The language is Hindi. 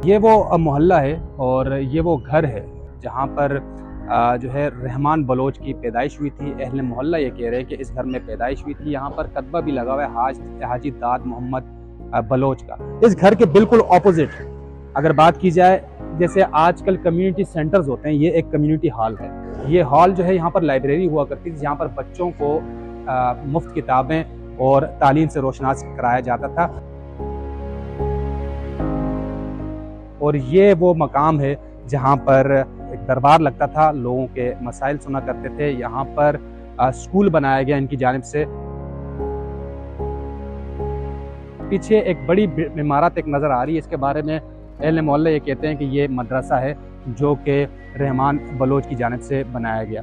ये वो मोहल्ला है और ये वो घर है जहाँ पर जो है रहमान बलोच की पैदाइश हुई थी। अहले मोहल्ला ये कह रहे हैं कि इस घर में पैदाइश हुई थी। यहाँ पर कतबा भी लगा हुआ है हाजी दाद मोहम्मद बलोच का। इस घर के बिल्कुल ऑपोजिट अगर बात की जाए, जैसे आजकल कम्युनिटी सेंटर्स होते हैं, ये एक कम्युनिटी हॉल है। ये हॉल जो है यहाँ पर लाइब्रेरी हुआ करती थी, जहाँ पर बच्चों को मुफ्त किताबें और तालीम से रोशनास कराया जाता था। और ये वो मकाम है जहाँ पर एक दरबार लगता था, लोगों के मसाइल सुना करते थे। यहाँ पर स्कूल बनाया गया इनकी जानिब से। पीछे एक बड़ी इमारत एक नज़र आ रही है, इसके बारे में अहले मोहल्ले ये कहते हैं कि ये मदरसा है जो कि रहमान बलोच की जानिब से बनाया गया।